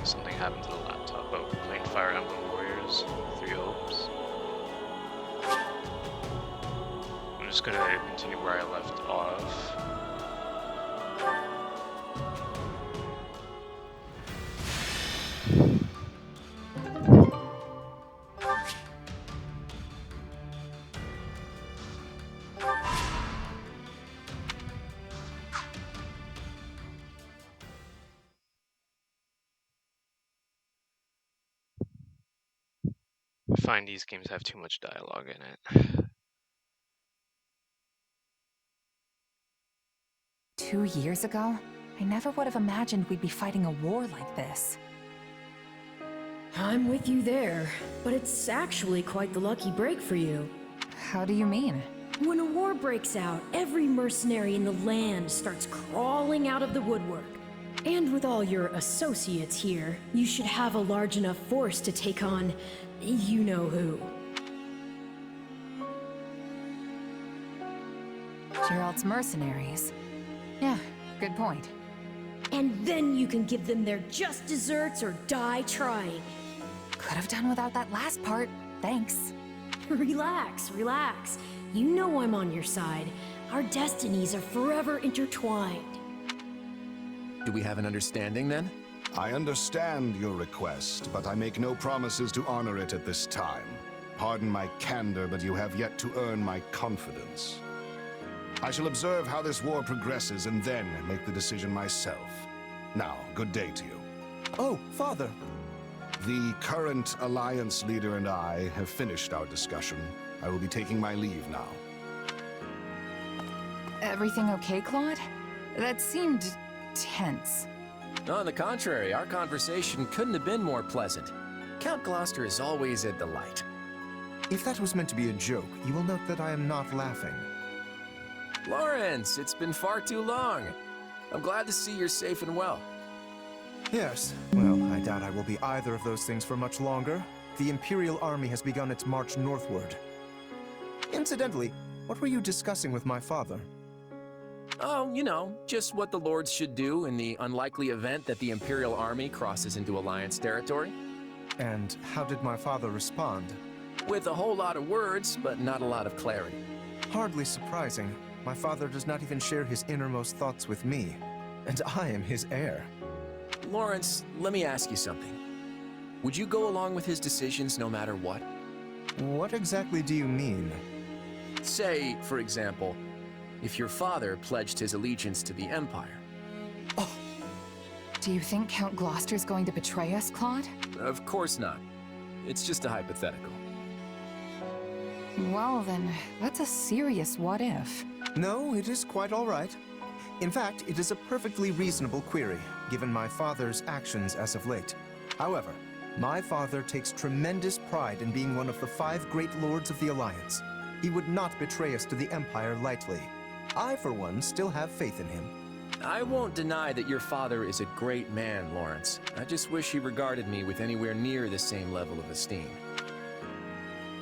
Something happened to the laptop. Oh, playing Fire Emblem Warriors, 3 Hopes. I'm just gonna continue where I left off. I find these games have too much dialogue in it. 2 years ago? I never would have imagined we'd be fighting a war like this. I'm with you there, but it's actually quite the lucky break for you. How do you mean? When a war breaks out, every mercenary in the land starts crawling out of the woodwork. And with all your associates here, you should have a large enough force to take on you-know-who. Gerald's mercenaries. Yeah, good point. And then you can give them their just desserts or die trying. Could have done without that last part. Thanks. Relax, relax. You know I'm on your side. Our destinies are forever intertwined. Do we have an understanding then? I understand your request, but I make no promises to honor it at this time. Pardon my candor, but you have yet to earn my confidence. I shall observe how this war progresses and then make the decision myself. Now, good day to you. Oh, Father! The current Alliance leader and I have finished our discussion. I will be taking my leave now. Everything okay, Claude? That seemed tense. On the contrary, our conversation couldn't have been more pleasant. Count Gloucester is always a delight. If that was meant to be a joke, you will note that I am not laughing. Lawrence, it's been far too long. I'm glad to see you're safe and well. Yes, well, I doubt I will be either of those things for much longer. The Imperial Army has begun its march northward. Incidentally, what were you discussing with my father? Oh, you know, just what the Lords should do in the unlikely event that the Imperial Army crosses into Alliance territory. And how did my father respond? With a whole lot of words, but not a lot of clarity. Hardly surprising. My father does not even share his innermost thoughts with me. And I am his heir. Lawrence, let me ask you something. Would you go along with his decisions no matter what? What exactly do you mean? Say, for example, if your father pledged his allegiance to the Empire. Do you think Count Gloucester's going to betray us, Claude? Of course not. It's just a hypothetical. Well then, that's a serious what if. No, it is quite all right. In fact, it is a perfectly reasonable query, given my father's actions as of late. However, my father takes tremendous pride in being one of the 5 great lords of the Alliance. He would not betray us to the Empire lightly. I, for one, still have faith in him. I won't deny that your father is a great man, Lawrence. I just wish he regarded me with anywhere near the same level of esteem.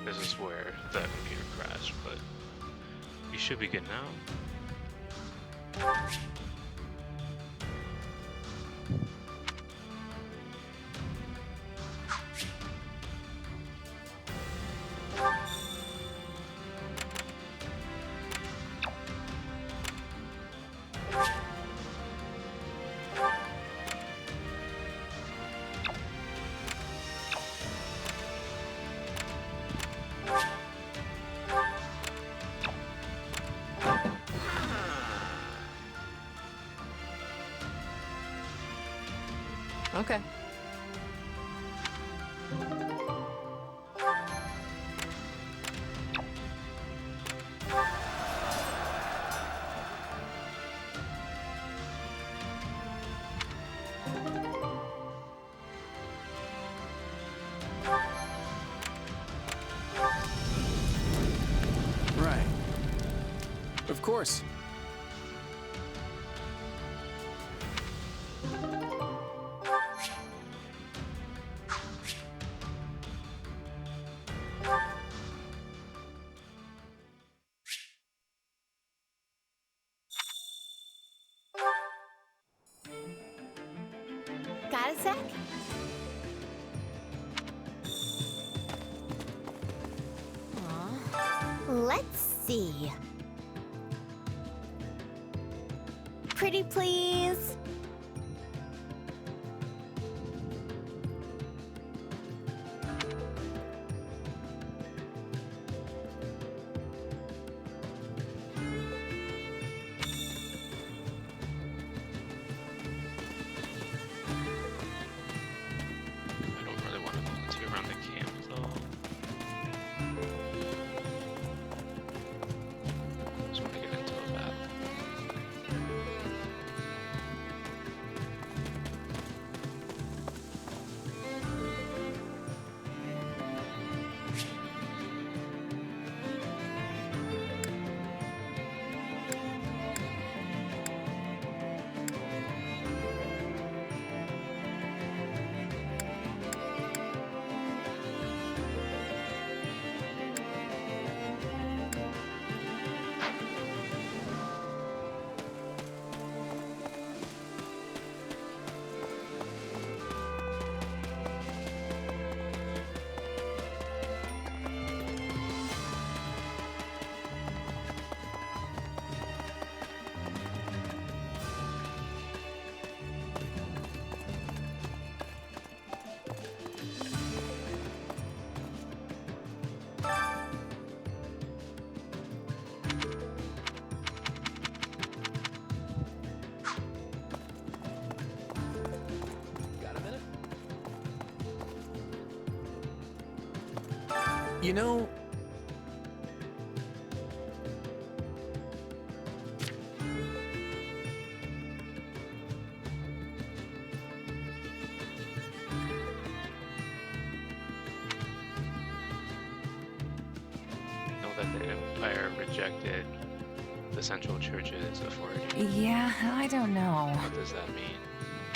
This is where the computer crashed, but you should be good now. Okay. Right. Of course. Got a sec? Let's see. Pretty please. I don't really want to volunteer around the camp though. Just want to get into a battle. Got a minute? You know, Know that the Empire rejected the Central Church's authority. Yeah, I don't know. What does that mean?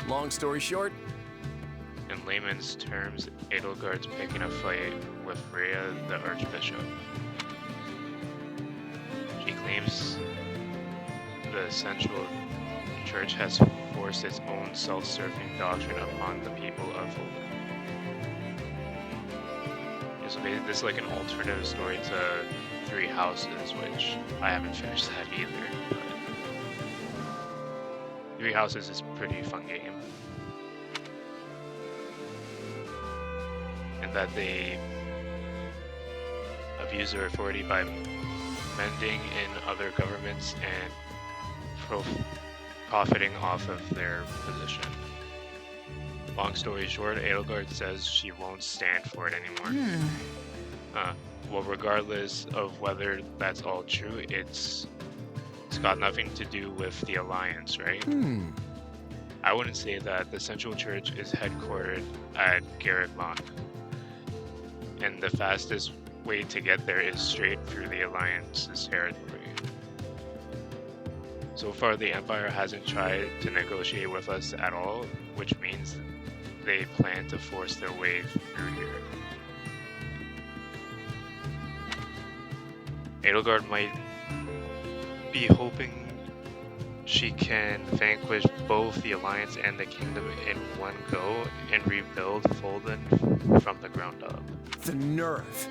long story short, In layman's terms, Edelgard's picking a fight with Rhea, the Archbishop. She claims the Central Church has forced its own self-serving doctrine upon the people of Fulton. So this is like an alternative story to Three Houses, which I haven't finished that either. But Three Houses is a pretty fun game. And that they abuse their authority by mending in other governments and profiting off of their position. Long story short, Edelgard says she won't stand for it anymore. Well, regardless of whether that's all true, it's got nothing to do with the Alliance, right? I wouldn't say that. The Central Church is headquartered at Garrett Lock, and the fastest way to get there is straight through the Alliance's territory. So far, the Empire hasn't tried to negotiate with us at all, which means they plan to force their way through here. Edelgard might be hoping she can vanquish both the Alliance and the Kingdom in one go and rebuild Fulton from the ground up. the nerve.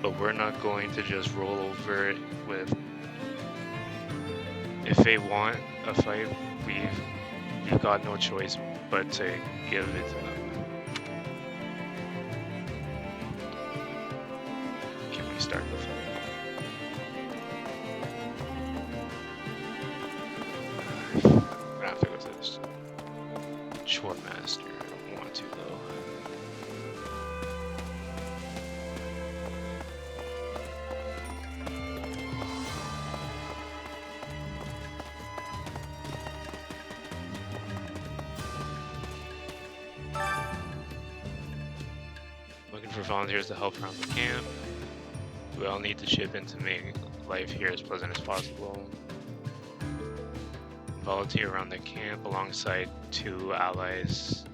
But we're not going to just roll over it with... If they want a fight, we've got no choice but to give it to them. Can we start the fight? I'm gonna have to go to this Chore Master. I don't want to though. Looking for volunteers to help around the camp. We all need to chip in to make life here as pleasant as possible. Volunteer around the camp alongside 2 allies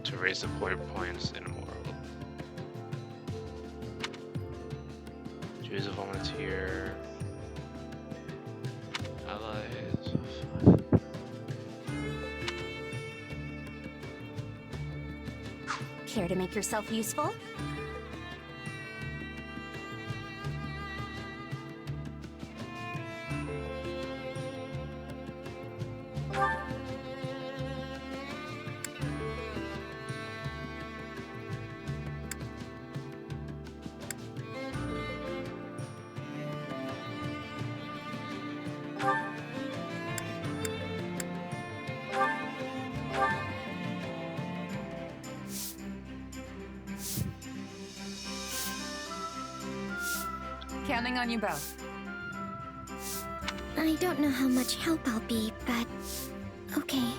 to raise support points in morale. Choose a volunteer. Allies. Care to make yourself useful? Counting on you both. I don't know how much help I'll be, but okay.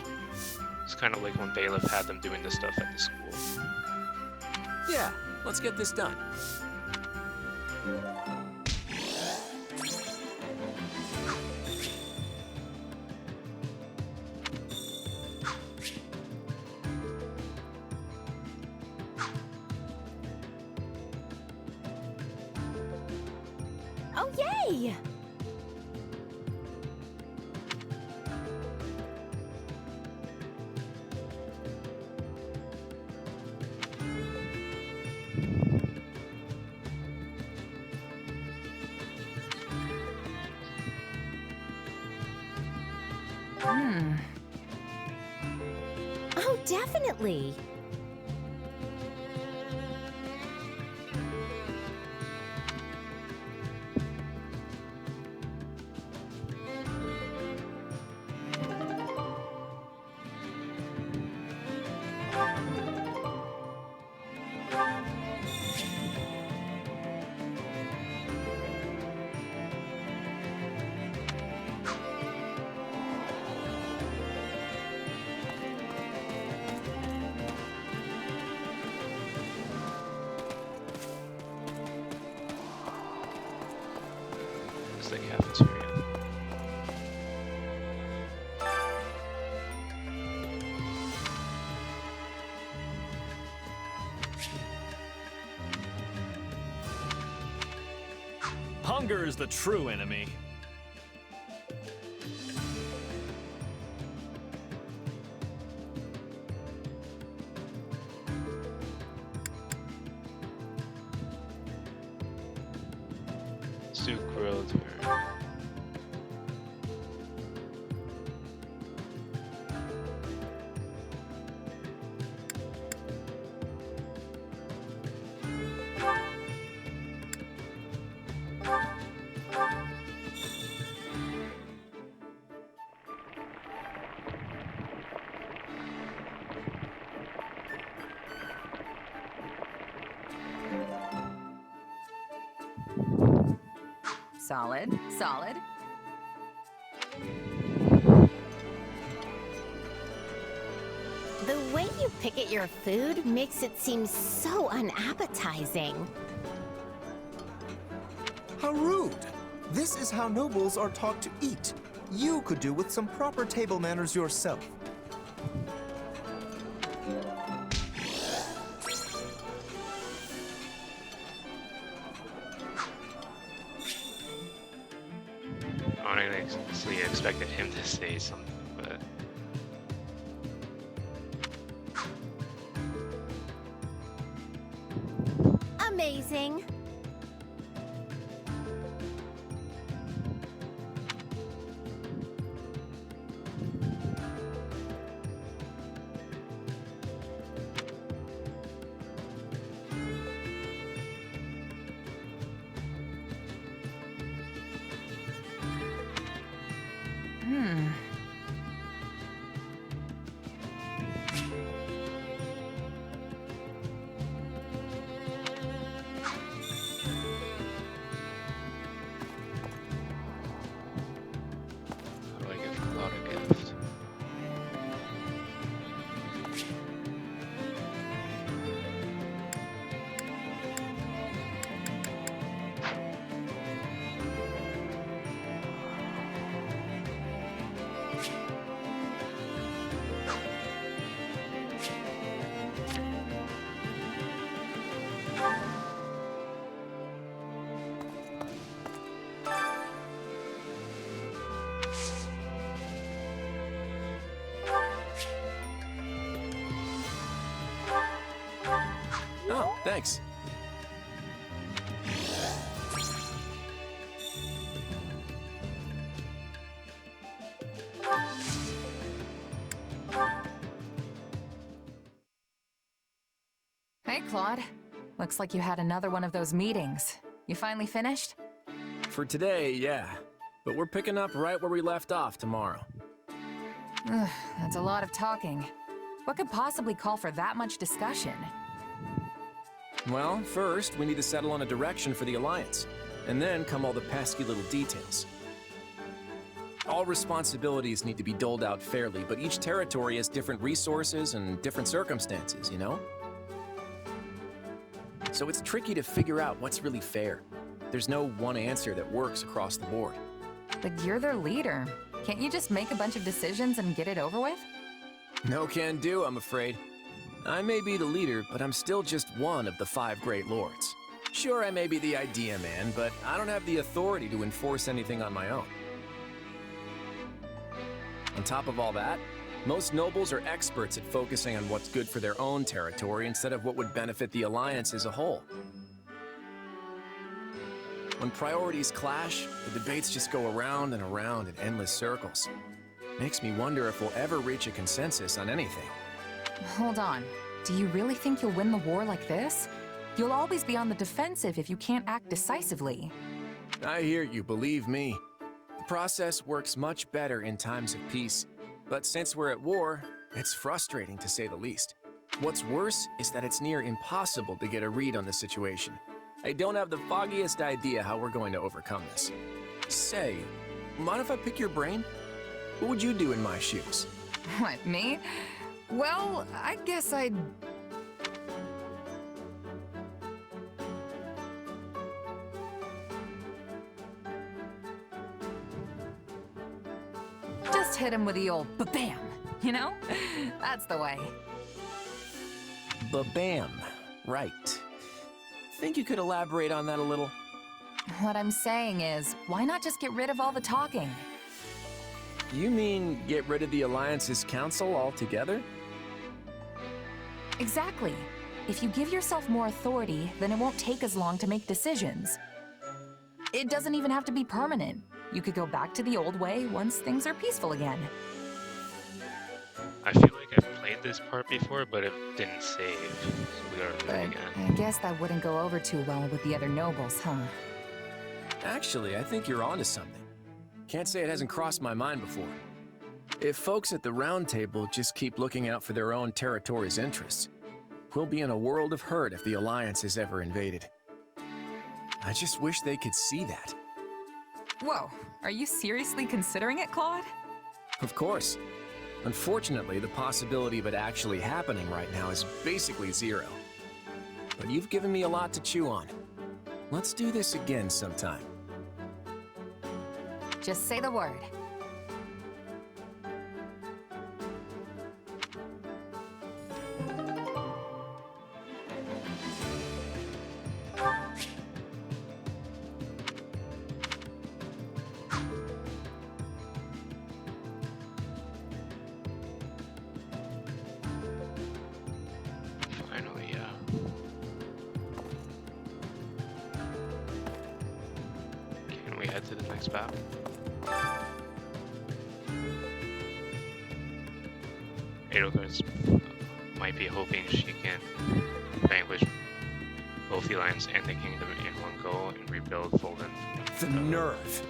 It's kind of like when Bailiff had them doing this stuff at the school. Yeah, let's get this done. Oh, yay! Oh, definitely. It's the cafeteria. Hunger is the true enemy. Stew grilled or... Solid, solid. The way you pick at your food makes it seem so unappetizing. How rude! This is how nobles are taught to eat. You could do with some proper table manners yourself. Honestly, I expected him to say something, but... Amazing. How do I give Claude a gift? Oh, thanks. Hey, Claude. Looks like you had another one of those meetings. You finally finished? For today, yeah. But we're picking up right where we left off tomorrow. Ugh, that's a lot of talking. What could possibly call for that much discussion? Well, first, we need to settle on a direction for the Alliance. And then come all the pesky little details. All responsibilities need to be doled out fairly, but each territory has different resources and different circumstances, you know? So it's tricky to figure out what's really fair. There's no one answer that works across the board. But you're their leader. Can't you just make a bunch of decisions and get it over with? No can do, I'm afraid. I may be the leader, but I'm still just one of the 5 great lords. Sure, I may be the idea man, but I don't have the authority to enforce anything on my own. On top of all that, most nobles are experts at focusing on what's good for their own territory instead of what would benefit the Alliance as a whole. When priorities clash, the debates just go around and around in endless circles. Makes me wonder if we'll ever reach a consensus on anything. Hold on. Do you really think you'll win the war like this? You'll always be on the defensive if you can't act decisively. I hear you, believe me. The process works much better in times of peace. But since we're at war, it's frustrating to say the least. What's worse is that it's near impossible to get a read on the situation. I don't have the foggiest idea how we're going to overcome this. Say, mind if I pick your brain? What would you do in my shoes? What, me? Well, I guess I'd... just hit him with the old ba-bam, you know? That's the way. Ba-bam. Right. Think you could elaborate on that a little? What I'm saying is, why not just get rid of all the talking? You mean get rid of the Alliance's council altogether? Exactly. If you give yourself more authority, then it won't take as long to make decisions. It doesn't even have to be permanent. You could go back to the old way once things are peaceful again. I feel like I've played this part before, but it didn't save. So we gotta do it again. I guess that wouldn't go over too well with the other nobles, huh? Actually, I think you're onto something. Can't say it hasn't crossed my mind before. If folks at the Round Table just keep looking out for their own territory's interests, we'll be in a world of hurt if the Alliance is ever invaded. I just wish they could see that. Whoa, are you seriously considering it, Claude? Of course. Unfortunately, the possibility of it actually happening right now is basically zero. But you've given me a lot to chew on. Let's do this again sometime. Just say the word. Finally, can we head to the next battle? Edelgard might be hoping she can vanquish both the Alliance and the Kingdom in one go and rebuild Fulden. The nerve!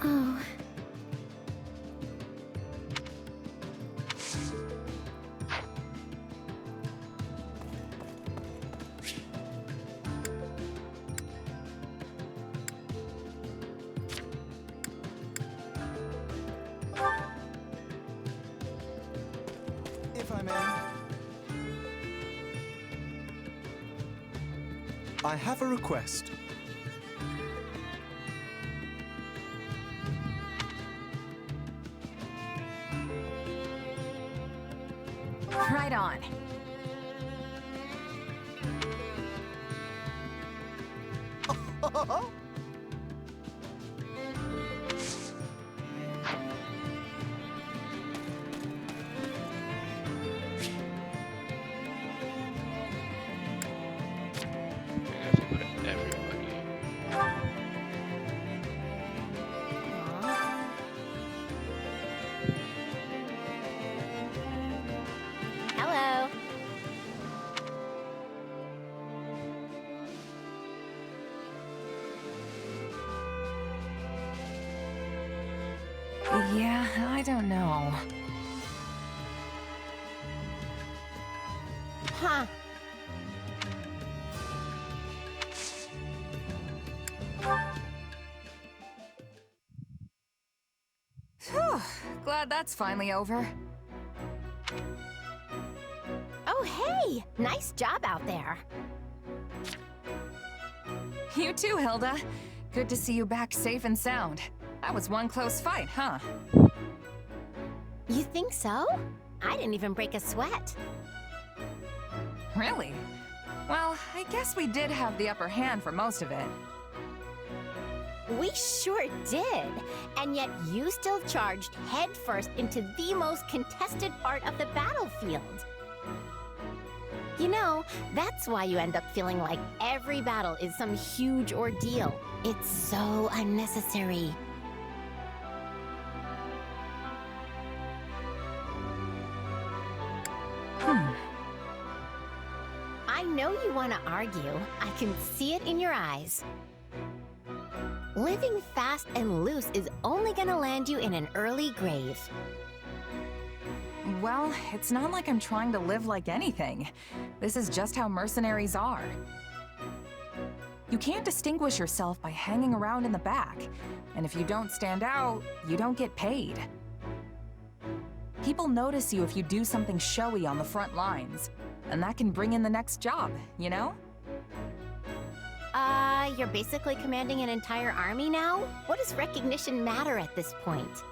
Oh. If I may. I have a request. Right on. I have to put everybody. Hello. Yeah, I don't know. Huh. Whew, glad that's finally over. Oh, hey! Nice job out there. You too, Hilda. Good to see you back safe and sound. That was one close fight, huh? You think so? I didn't even break a sweat. Really? Well, I guess we did have the upper hand for most of it. We sure did. And yet you still charged headfirst into the most contested part of the battlefield. You know, that's why you end up feeling like every battle is some huge ordeal. It's so unnecessary. I know you want to argue. I can see it in your eyes. Living fast and loose is only gonna land you in an early grave. Well, it's not like I'm trying to live like anything. This is just how mercenaries are. You can't distinguish yourself by hanging around in the back. And if you don't stand out, you don't get paid. People notice you if you do something showy on the front lines. And that can bring in the next job, you know? You're basically commanding an entire army now? What does recognition matter at this point?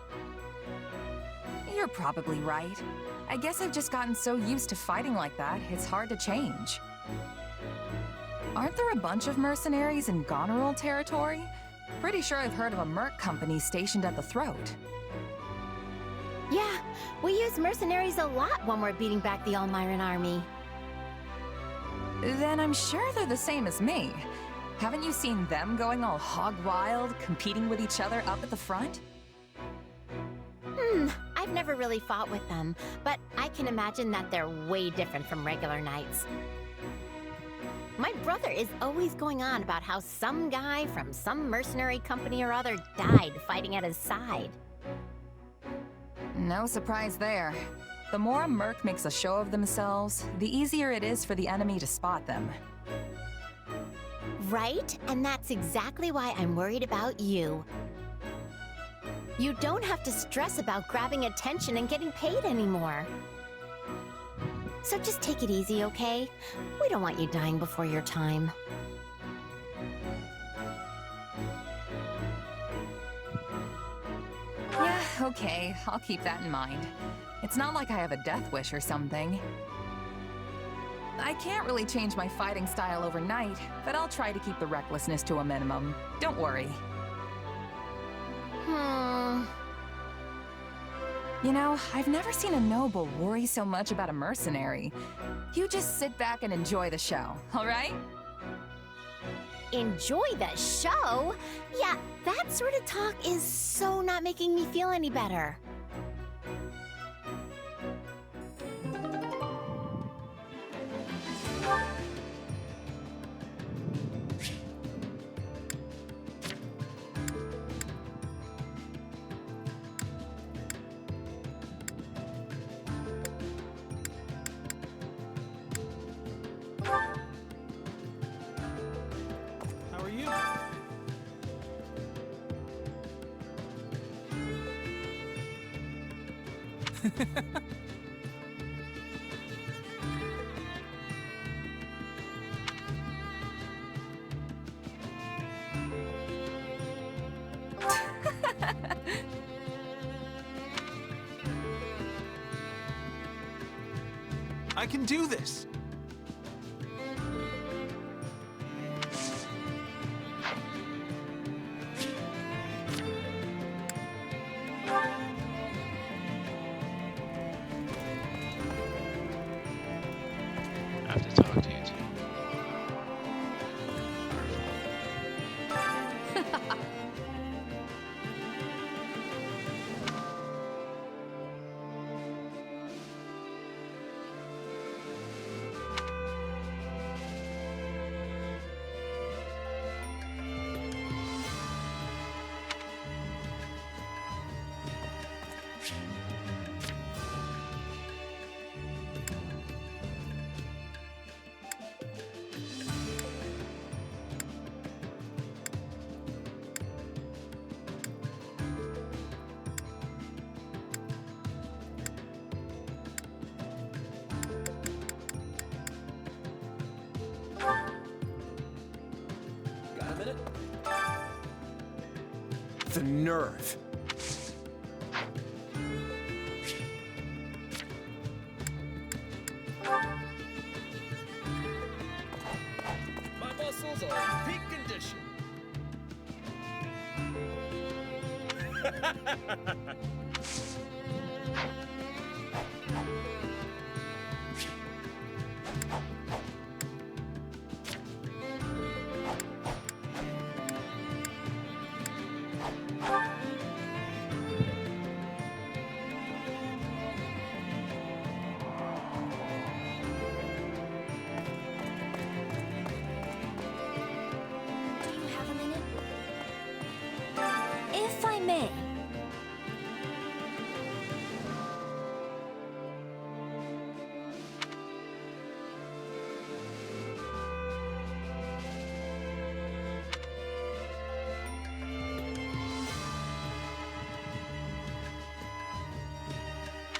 You're probably right. I guess I've just gotten so used to fighting like that, it's hard to change. Aren't there a bunch of mercenaries in Goneril territory? Pretty sure I've heard of a merc company stationed at the throat. Yeah, we use mercenaries a lot when we're beating back the Almiran army. Then I'm sure they're the same as me. Haven't you seen them going all hog wild, competing with each other up at the front? I've never really fought with them, but I can imagine that they're way different from regular knights. My brother is always going on about how some guy from some mercenary company or other died fighting at his side. No surprise there. The more a merc makes a show of themselves, the easier it is for the enemy to spot them. Right? And that's exactly why I'm worried about you. You don't have to stress about grabbing attention and getting paid anymore. So just take it easy, okay? We don't want you dying before your time. Yeah, okay, I'll keep that in mind. It's not like I have a death wish or something. I can't really change my fighting style overnight, but I'll try to keep the recklessness to a minimum. Don't worry. You know, I've never seen a noble worry so much about a mercenary. You just sit back and enjoy the show, all right? Enjoy the show? Yeah, that sort of talk is so not making me feel any better. How are you? I can do this! I have to talk to you too. Got a minute? The nerve. My muscles are in peak condition. Do you have a minute? If I may.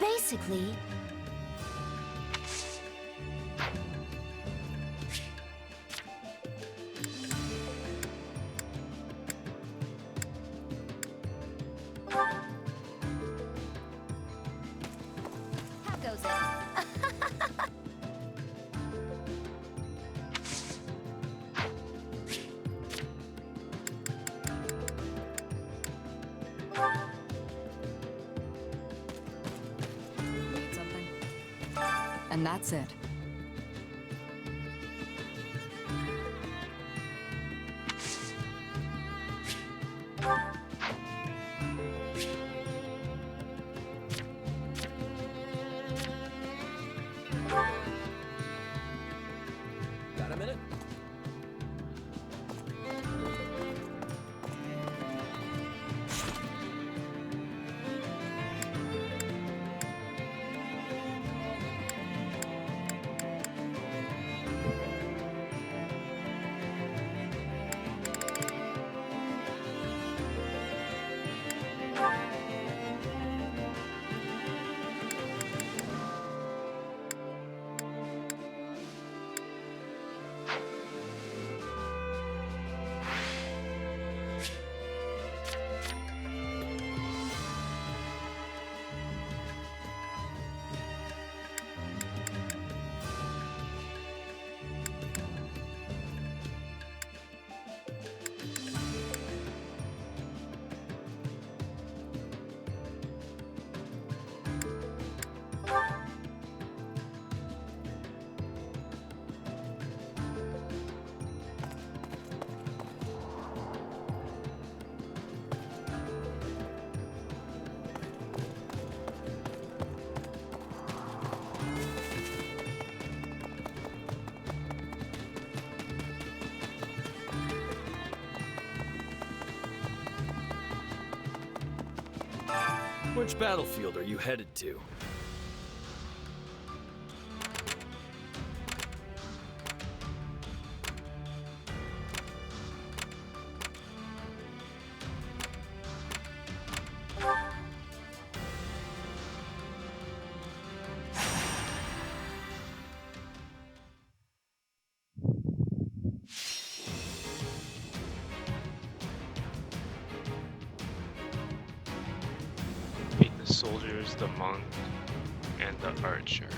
Basically, how goes it? Need something. And that's it. Got a minute? Which battlefield are you headed to? Defeat the soldiers, the monk, and the archer.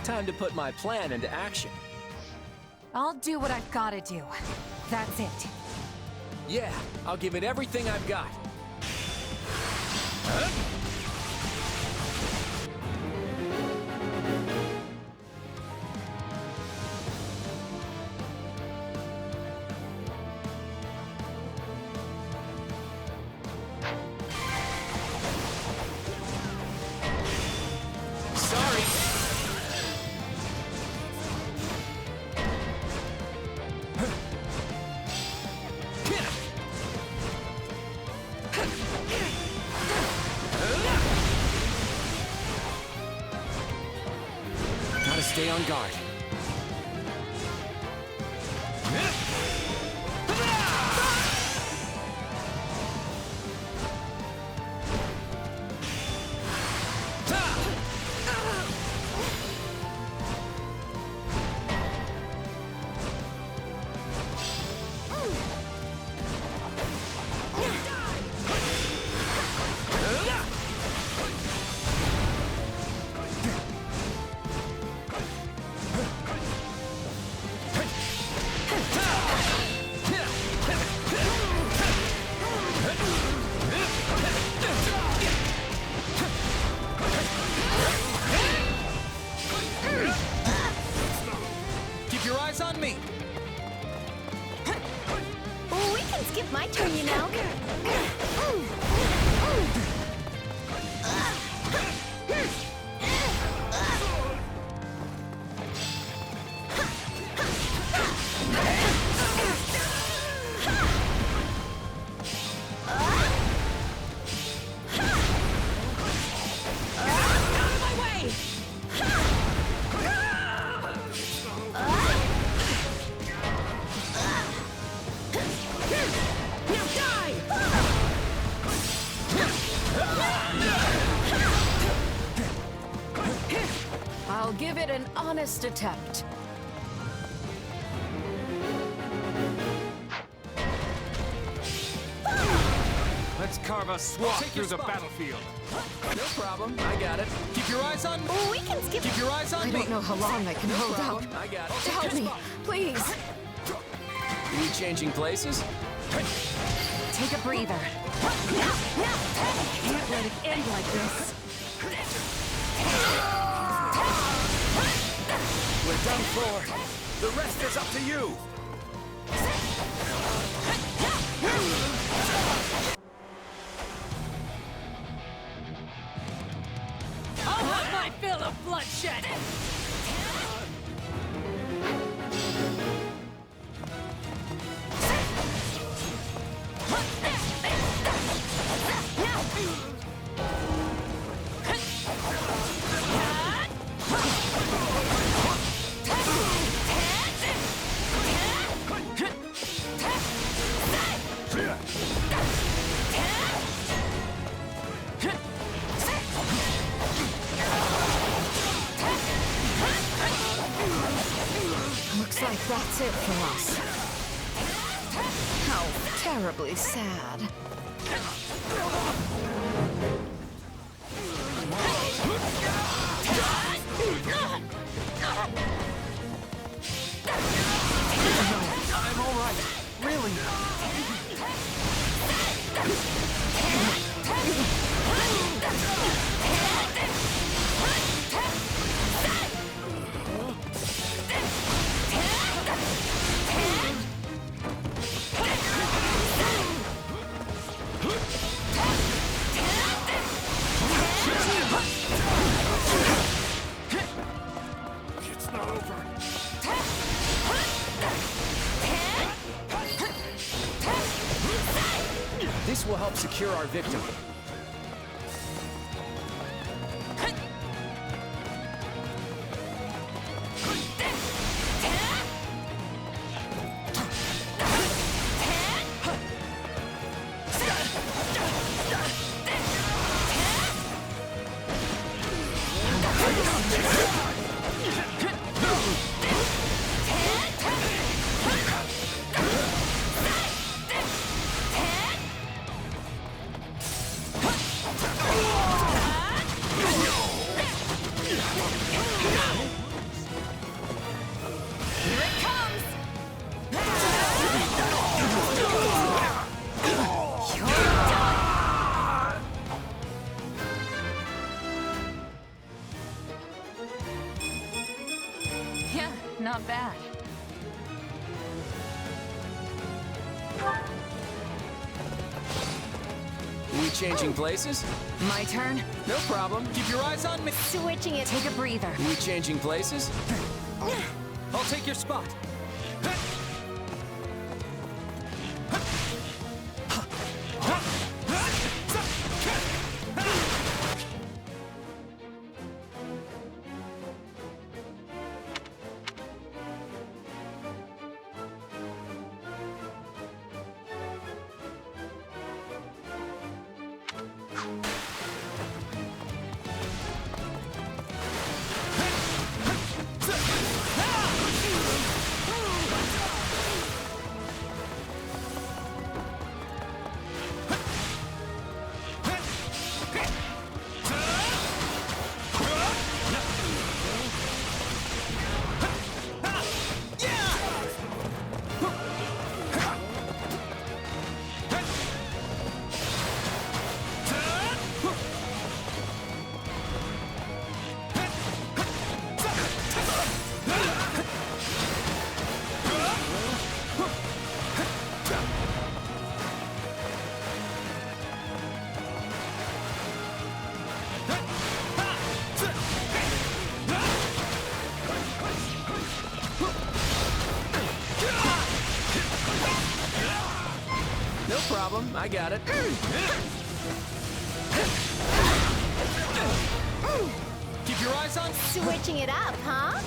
Time to put my plan into action. I'll do what I've gotta do. That's it. Yeah, I'll give it everything I've got. Stay on guard. My turn, you know. I'll give it an honest attempt. Let's carve a swath through the battlefield. No problem, I got it. Keep your eyes on me. Oh, we can skip. Keep your eyes on I me. don't know how long I can hold out. I got it. Help me, please. We changing places? Take a breather. Can't let it end like this. We're done for. The rest is up to you. I'll have my fill of bloodshed! Looks like that's it for us. How terribly sad. I'm all right. Really. It's not over. This will help secure our victim. Yeah, not bad. We changing places? My turn? No problem. Keep your eyes on me. Switching it. Take a breather. We changing places? I'll take your spot. No problem. I got it. Keep your eyes on. Switching it up, huh?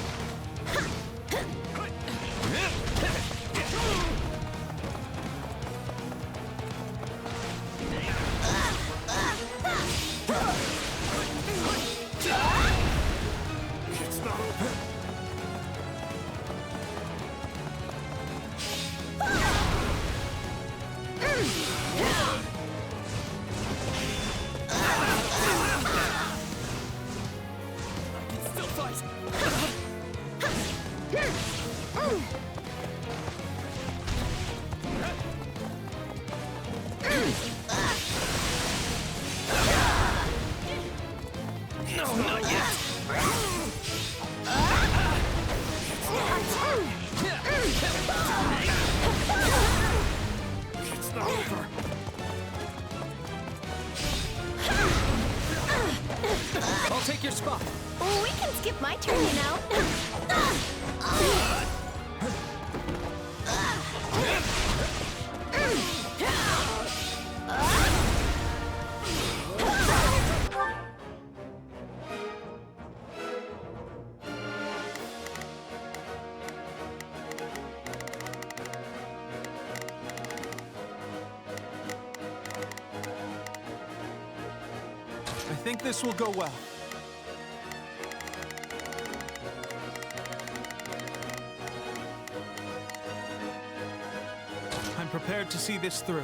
It's not over. Still fight. No, not yet. It's not over. I'll take your spot. We can skip my turn, you know. I think this will go well. I'm prepared to see this through.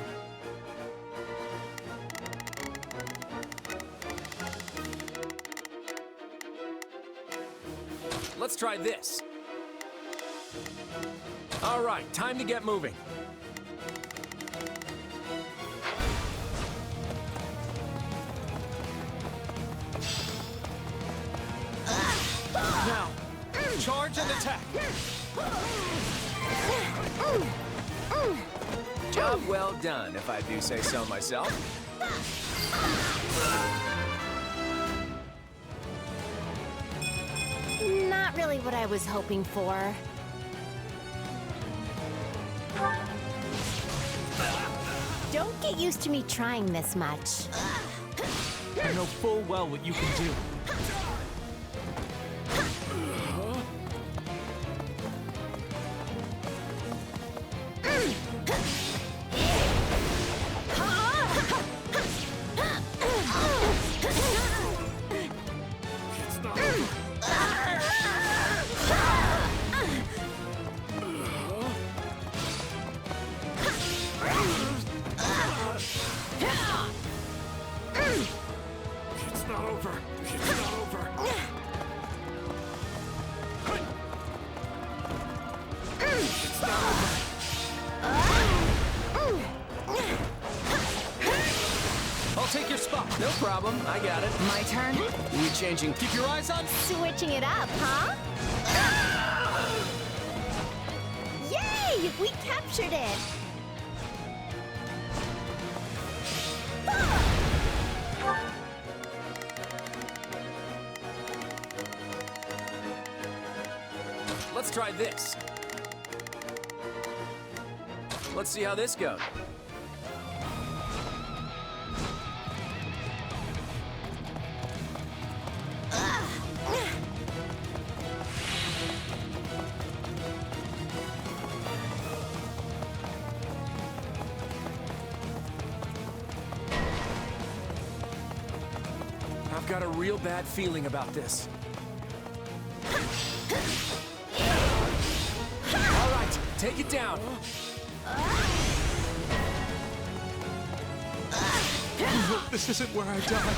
Let's try this. All right, time to get moving. Now, charge and attack. Job well done, if I do say so myself. Not really what I was hoping for. Don't get used to me trying this much. I know full well what you can do. It's not over. It's not over. It's not over. I'll take your spot. No problem. I got it. My turn? You changing? Keep your eyes on. Switching it up, huh? Yay! We captured it! Let's try this. Let's see how this goes. I've got a real bad feeling about this. All right, take it down. This isn't where I die.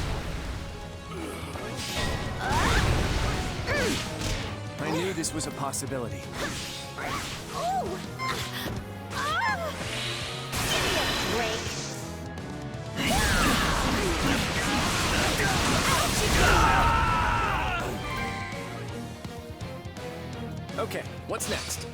I knew this was a possibility. Oh! Give me a break. Okay, what's next?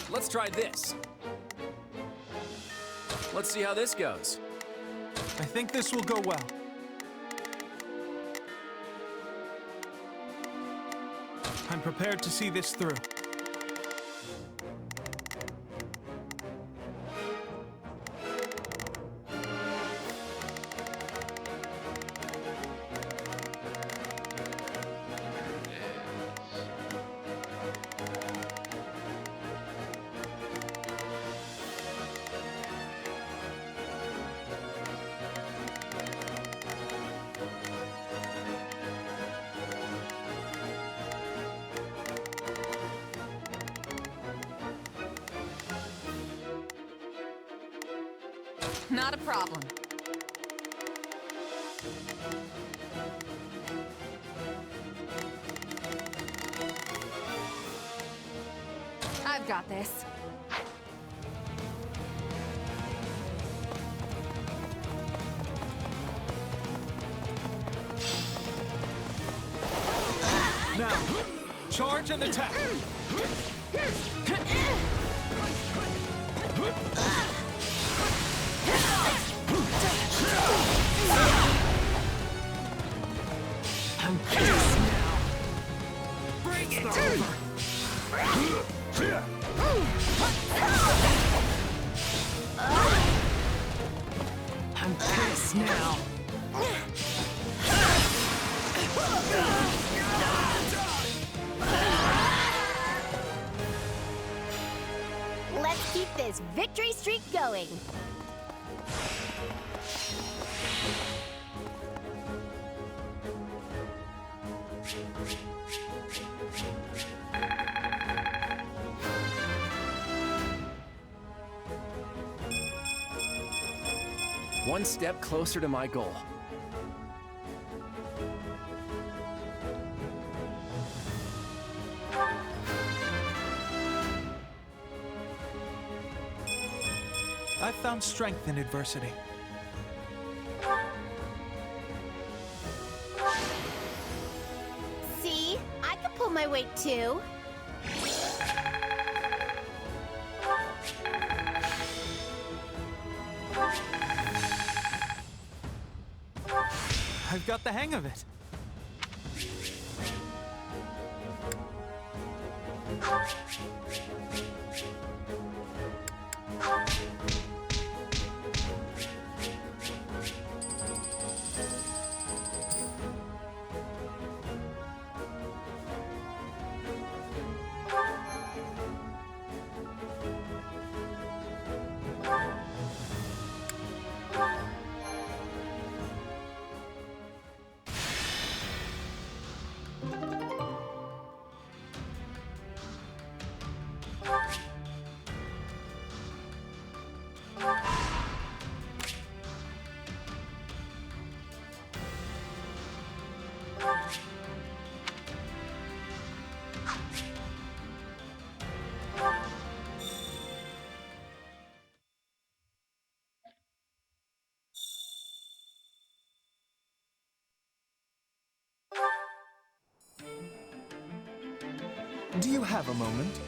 Let's try this. Let's see how this goes. I think this will go well. I'm prepared to see this through. Not a problem. I've got this. Now, charge and attack. I'm pissed now. Bring it over. I'm pissed now. Let's keep this victory streak going. One step closer to my goal. I've found strength in adversity. See? I can pull my weight too. I've got the hang of it. Do you have a moment?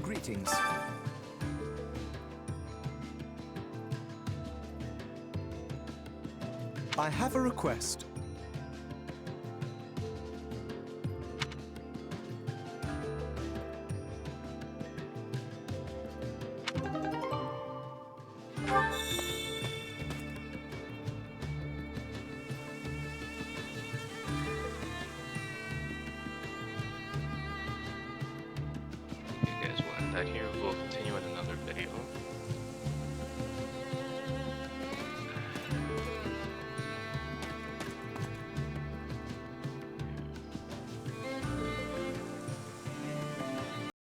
Greetings. I have a request. You guys will end that here. We'll continue in another video.